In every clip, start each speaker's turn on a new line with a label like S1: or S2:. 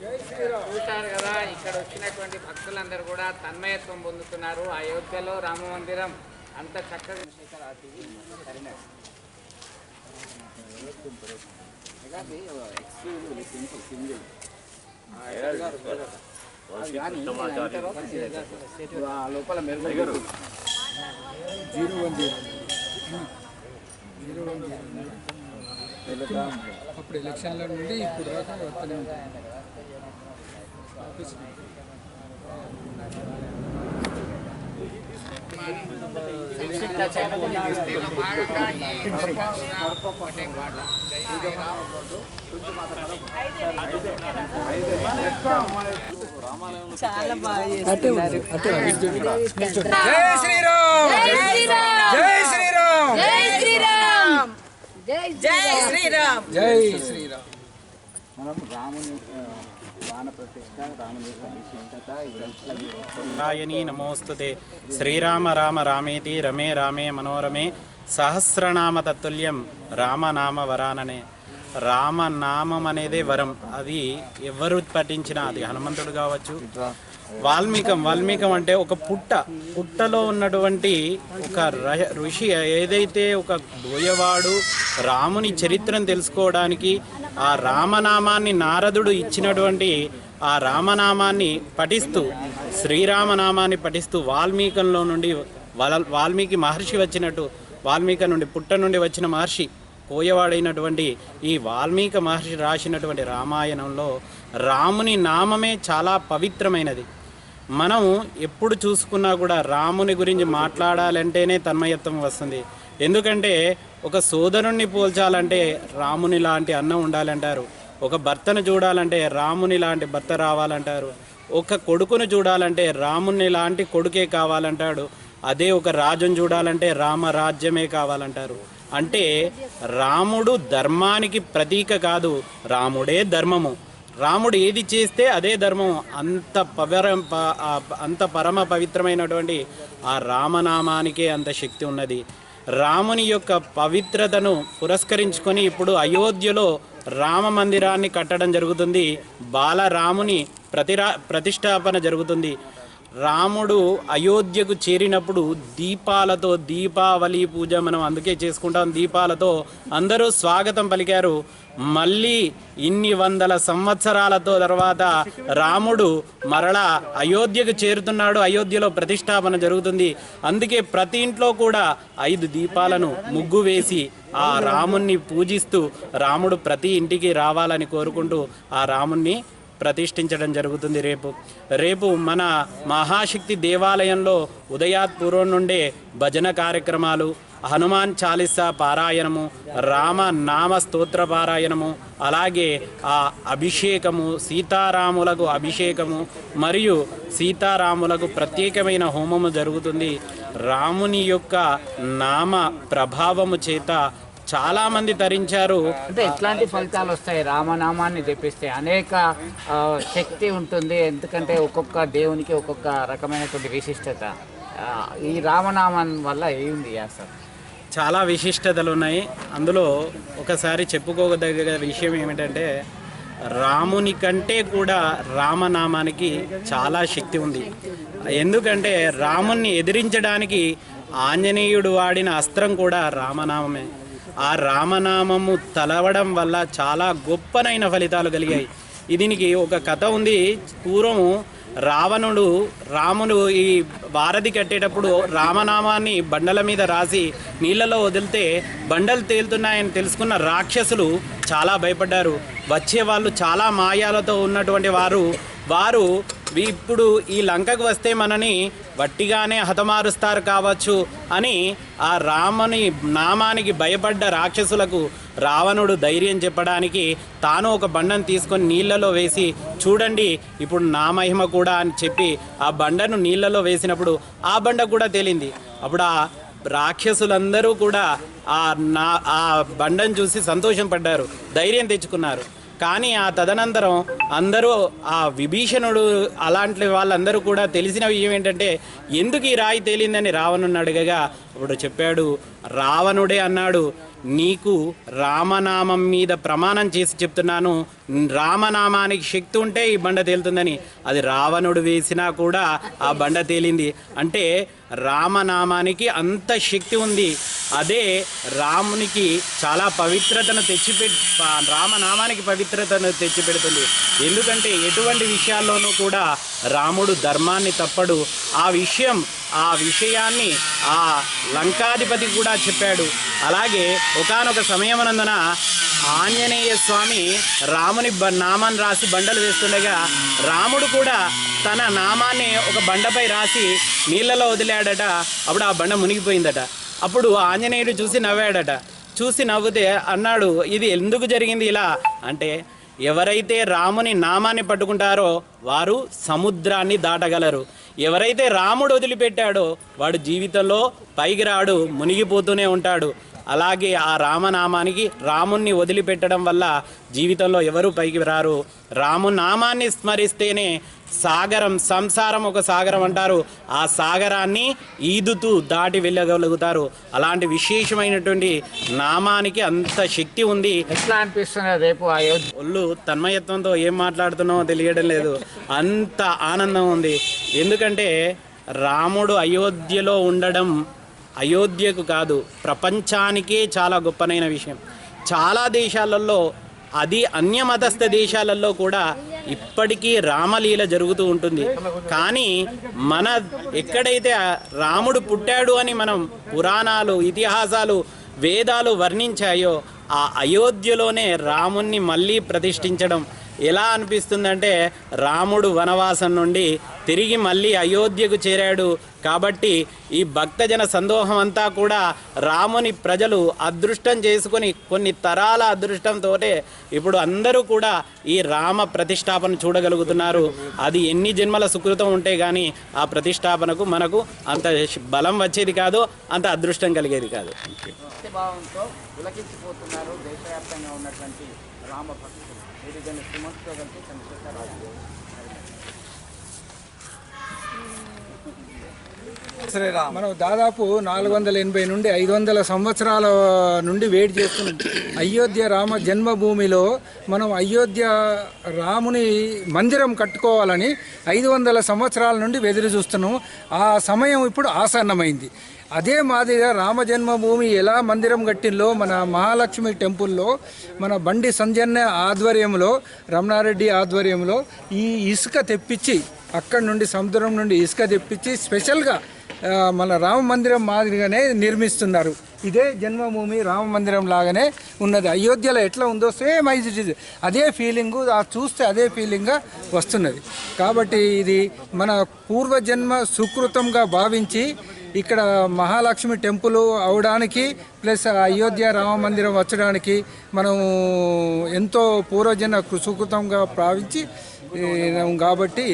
S1: చూశారు కదా, ఇక్కడ వచ్చినటువంటి భక్తులందరూ కూడా తన్మయత్వం పొందుతున్నారు. అయోధ్యలో రామ మందిరం అంత చక్కగా లోపల మెరుగు
S2: 010 అప్పుడు ఎలక్షన్ల నుండి ఇప్పుడు దాకా వస్తూనే ఉంటాయి.
S3: చాలా బాగా
S2: జై శ్రీరామ్, జై శ్రీరామ్,
S3: జై శ్రీరామ్, జై శ్రీరామ్,
S2: జై శ్రీరామ్.
S1: మనం రాముని బాణ ప్రతిష్ట, రాముని విశిష్టత
S4: రాయని నమోస్తుతే. శ్రీరామ రామ రామేతి రమే రామే మనోరమే సహస్రనామ తత్తుల్యం రామనామ వరాననే. రామనామం అనేదే వరం. అది ఎవరు పఠించినా, అది హనుమంతుడు కావచ్చు, వాల్మీకం అంటే ఒక పుట్టలో ఉన్నటువంటి ఒక ఋషి, ఏదైతే ఒక బోయవాడు రాముని చరిత్రను తెలుసుకోవడానికి ఆ రామనామాన్ని నారదుడు ఇచ్చినటువంటి ఆ రామనామాన్ని పఠిస్తూ, శ్రీరామనామాన్ని పఠిస్తూ వాల్మీకంలో నుండి వాల్మీకి మహర్షి వచ్చినట్టు, వాల్మీకి నుండి పుట్ట నుండి వచ్చిన మహర్షి కోయవాడైనటువంటి ఈ వాల్మీకి మహర్షి రాసినటువంటి రామాయణంలో రాముని నామమే చాలా పవిత్రమైనది. మనం ఎప్పుడు చూసుకున్నా కూడా రాముని గురించి మాట్లాడాలంటేనే తన్మయత్వం వస్తుంది. ఎందుకంటే ఒక సోదరుణ్ణి పోల్చాలంటే రాముని లాంటి అన్న ఉండాలంటారు, ఒక భర్తను చూడాలంటే రాముని లాంటి భర్త రావాలంటారు, ఒక కొడుకును చూడాలంటే రాముని లాంటి కొడుకే కావాలంటాడు, అదే ఒక రాజును చూడాలంటే రామరాజ్యమే కావాలంటారు. అంటే రాముడు ధర్మానికి ప్రతీక కాదు, రాముడే ధర్మము. రాముడు ఏది చేస్తే అదే ధర్మం. అంత పరమ పవిత్రమైనటువంటి ఆ రామనామానికే అంత శక్తి ఉన్నది. రాముని యొక్క పవిత్రతను పురస్కరించుకొని ఇప్పుడు అయోధ్యలో రామ మందిరాన్ని కట్టడం జరుగుతుంది. బాలరాముని ప్రతిష్టాపన జరుగుతుంది. రాముడు అయోధ్యకు చేరినప్పుడు దీపాలతో, దీపావళి పూజ మనం అందుకే చేసుకుంటాం, దీపాలతో అందరూ స్వాగతం పలికారు. మళ్ళీ ఇన్ని వందల సంవత్సరాలతో తర్వాత రాముడు మరలా అయోధ్యకు చేరుతున్నాడు. అయోధ్యలో ప్రతిష్టాపన జరుగుతుంది. అందుకే ప్రతి ఇంట్లో కూడా 5 దీపాలను ముగ్గు వేసి ఆ రాముణ్ణి పూజిస్తూ రాముడు ప్రతి ఇంటికి రావాలని కోరుకుంటూ ఆ రాముణ్ణి ప్రతిష్ఠించడం జరుగుతుంది. రేపు మన మహాశక్తి దేవాలయంలో ఉదయాత్పూర్వం నుండే భజన కార్యక్రమాలు, హనుమాన్ చాలీసా పారాయణము, రామనామ స్తోత్ర పారాయణము, అలాగే ఆ అభిషేకము, సీతారాములకు అభిషేకము మరియు సీతారాములకు ప్రత్యేకమైన హోమము జరుగుతుంది. రాముని యొక్క నామ ప్రభావము చేత చాలామంది తరించారు.
S1: అంటే ఎట్లాంటి ఫలితాలు వస్తాయి రామనామాన్ని జపిస్తే? అనేక శక్తి ఉంటుంది, ఎందుకంటే ఒక్కొక్క దేవునికి ఒక్కొక్క రకమైనటువంటి విశిష్టత. ఈ రామనామం వల్ల ఏముంది అసలు?
S4: చాలా విశిష్టతలు ఉన్నాయి. అందులో ఒకసారి చెప్పుకోదగ్గ విషయం ఏమిటంటే, రాముని కంటే కూడా రామనామానికి చాలా శక్తి ఉంది. ఎందుకంటే రాముణ్ణి ఎదిరించడానికి ఆంజనేయుడు వాడిన అస్త్రం కూడా రామనామమే. ఆ రామనామము తలవడం వల్ల చాలా గొప్పనైన ఫలితాలు కలిగాయి. దీనికి ఒక కథ ఉంది. పూర్వము రాముడు ఈ వారధి కట్టేటప్పుడు రామనామాన్ని బండల మీద రాసి నీళ్ళలో వదిలితే బండలు తేలుతున్నాయని తెలుసుకున్న రాక్షసులు చాలా భయపడ్డారు. వచ్చేవాళ్ళు చాలా మాయాలతో ఉన్నటువంటి వారు ఇప్పుడు ఈ లంకకు వస్తే మనని వట్టిగానే హతమారుస్తారు కావచ్చు అని ఆ రాముని నామానికి భయపడ్డ రాక్షసులకు రావణుడు ధైర్యం చెప్పడానికి తాను ఒక బండను తీసుకొని నీళ్ళలో వేసి, చూడండి ఇప్పుడు నా మహిమ కూడా అని చెప్పి ఆ బండను నీళ్ళలో వేసినప్పుడు ఆ బండ కూడా తేలింది. అప్పుడు ఆ రాక్షసులందరూ కూడా ఆ బండను చూసి సంతోషం పడ్డారు, ధైర్యం తెచ్చుకున్నారు. కానీ ఆ తదనంతరం అందరూ ఆ విభీషణుడు అలాంటి వాళ్ళందరూ కూడా తెలిసిన విషయం ఏంటంటే, ఎందుకు ఈ రాయి తేలిందని రావణుని అడగగా అప్పుడు చెప్పాడు, రావణుడే అన్నాడు, నీకు రామనామం మీద ప్రమాణం చేసి చెప్తున్నాను, రామనామానికి శక్తి ఉంటే ఈ బండ తేలుతుందని. అది రావణుడు వేసినా కూడా ఆ బండ తేలింది. అంటే రామనామానికి అంత శక్తి ఉంది. అదే రామునికి చాలా పవిత్రతను రామనామానికి పవిత్రతను తెచ్చిపెడుతుంది. ఎందుకంటే ఎటువంటి విషయాల్లోనూ కూడా రాముడు ధర్మాన్ని తప్పడు. ఆ విషయాన్ని ఆ లంకాధిపతి కూడా చెప్పాడు. అలాగే ఒకానొక సమయమునందున ఆంజనేయ స్వామి రాముని నామాన్ని రాసి బండలు వేస్తుండగా రాముడు కూడా తన నామాన్ని ఒక బండపై రాసి నీళ్ళలో వదిలాడట. అప్పుడు ఆ బండ మునిగిపోయిందట. అప్పుడు ఆంజనేయుడు చూసి నవ్వాడట. చూసి నవ్వుతే అన్నాడు, ఇది ఎందుకు జరిగింది ఇలా అంటే, ఎవరైతే రాముని నామాన్ని పట్టుకుంటారో వారు సముద్రాన్ని దాటగలరు. ఎవరైతే రాముడు వదిలిపెట్టాడో వాడు జీవితంలో పైకి రాడు, మునిగిపోతూనే ఉంటాడు. అలాగే ఆ రామనామానికి రాముణ్ణి వదిలిపెట్టడం వల్ల జీవితంలో ఎవరు పైకి రారు. రామనామాన్ని స్మరిస్తేనే సంసారం ఒక సాగరం అంటారు. ఆ సాగరాన్ని ఈదుతూ దాటి వెళ్ళగలుగుతారు. అలాంటి విశేషమైనటువంటి నామానికి అంత శక్తి ఉంది.
S1: ఎట్లా అనిపిస్తుంది రేపు అయోధ్య?
S4: ఒళ్ళు తన్మయత్వంతో ఏం మాట్లాడుతున్నామో తెలియడం లేదు, అంత ఆనందం ఉంది. ఎందుకంటే రాముడు అయోధ్యలో ఉండడం అయోధ్యకు కాదు, ప్రపంచానికే చాలా గొప్పనైన విషయం. చాలా దేశాలలో, అది అన్యమతస్థ దేశాలలో కూడా ఇప్పటికీ రామలీల జరుగుతూ ఉంటుంది. కానీ ఎక్కడైతే రాముడు పుట్టాడు అని మనం పురాణాలు, ఇతిహాసాలు, వేదాలు వర్ణించాయో ఆ అయోధ్యలోనే రాముణ్ణి మళ్ళీ ప్రతిష్ఠించడం ఎలా అనిపిస్తుందంటే, రాముడు వనవాసం నుండి తిరిగి మళ్ళీ అయోధ్యకు చేరాడు. కాబట్టి ఈ భక్తజన సందోహం అంతా కూడా రాముని ప్రజలు అదృష్టం చేసుకొని కొన్ని తరాల అదృష్టంతో ఇప్పుడు అందరూ కూడా ఈ రామ ప్రతిష్టాపన చూడగలుగుతున్నారు. అది ఎన్ని జన్మల సుకృతం ఉంటే కానీ ఆ ప్రతిష్టాపనకు మనకు అంత బలం వచ్చేది కాదు, అంత అదృష్టం కలిగేది కాదు.
S1: భక్తిభావంతో పులకించిపోతున్నారు దేశవ్యాప్తంగా ఉన్నటువంటి రామ భక్తులు. వీరిని శ్రీమంతుతో కలిసి చంద్రశేఖరరావు.
S2: మనం దాదాపు 480 నుండి 500 సంవత్సరాల నుండి వెయిట్ చేస్తున్నాం. అయోధ్య రామ జన్మభూమిలో మనం అయోధ్య రాముని మందిరం కట్టుకోవాలని 500 సంవత్సరాల నుండి ఎదురు చూస్తున్నాం. ఆ సమయం ఇప్పుడు ఆసన్నమైంది. అదే మాదిరిగా రామ జన్మభూమి ఎలా మందిరం కట్టిందో మన మహాలక్ష్మి టెంపుల్లో మన బండి సంజన్న ఆధ్వర్యంలో, రమణారెడ్డి ఆధ్వర్యంలో ఈ ఇసుక తెప్పించి అక్కడి నుండి సముద్రం నుండి ఇసుక తెప్పించి స్పెషల్గా మన రామ మందిరం మాదిరిగానే నిర్మిస్తున్నారు. ఇదే జన్మభూమి రామ మందిరం లాగానే ఉన్నది. అయోధ్యలో ఎట్లా ఉందో సేమ్ అదే ఫీలింగు, చూస్తే అదే ఫీలింగ్గా వస్తున్నది. కాబట్టి ఇది మన పూర్వజన్మ సుకృతంగా భావించి ఇక్కడ మహాలక్ష్మి టెంపుల్ అవడానికి ప్లస్ అయోధ్య రామ మందిరం వచ్చడానికి మనం ఎంతో పూర్వజన్మ సుకృతంగా భావించి కాబట్టి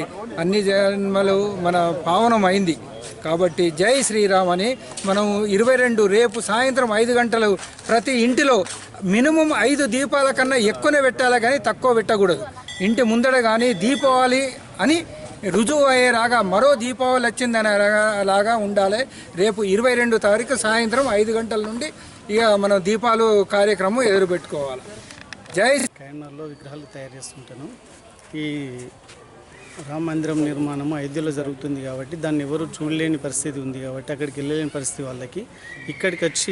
S2: అన్ని జన్మలు మన పావనమైంది. కాబట్టి జై శ్రీరామ్ అని మనం 22 రేపు సాయంత్రం 5 గంటలు ప్రతి ఇంటిలో మినిమం 5 దీపాల కన్నా ఎక్కువనే పెట్టాలి, కానీ తక్కువ పెట్టకూడదు. ఇంటి ముందర కానీ దీపావళి అని రుజువు అయ్యేలాగా మరో దీపావళి వచ్చిందని లాగా ఉండాలి. రేపు 22 తారీఖు సాయంత్రం 5 గంటల నుండి ఇక మనం దీపాలు కార్యక్రమం ఎదురు పెట్టుకోవాలి. జై
S5: కైనర్లో విగ్రహాలు తయారు చేస్తుంటాను. ఈ రామ మందిరం నిర్మాణం అయోధ్యలో జరుగుతుంది కాబట్టి దాన్ని ఎవరు చూడలేని పరిస్థితి ఉంది కాబట్టి అక్కడికి వెళ్ళలేని పరిస్థితి వాళ్ళకి ఇక్కడికి వచ్చి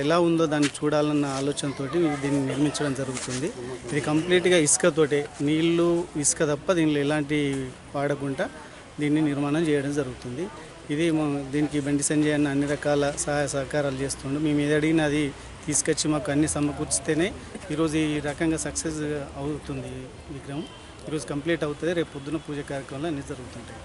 S5: ఎలా ఉందో దాన్ని చూడాలన్న ఆలోచనతో దీన్ని నిర్మించడం జరుగుతుంది. ఇది కంప్లీట్గా ఇసుకతోటే, నీళ్లు ఇసుక తప్ప దీనిలో ఎలాంటి వాడకుండా దీన్ని నిర్మాణం చేయడం జరుగుతుంది. ఇది దీనికి బండి సంజయ్ అన్న అన్ని రకాల సహాయ సహకారాలు చేస్తుండే. మేము ఏది అడిగినా అది తీసుకొచ్చి మాకు అన్ని సమకూర్చితేనే ఈరోజు ఈ రకంగా సక్సెస్ అవుతుంది. విగ్రహం ఈరోజు కంప్లీట్ అవుతుంది. రేపు పొద్దున పూజ కార్యక్రమాలు అన్నీ జరుగుతుంటాయి.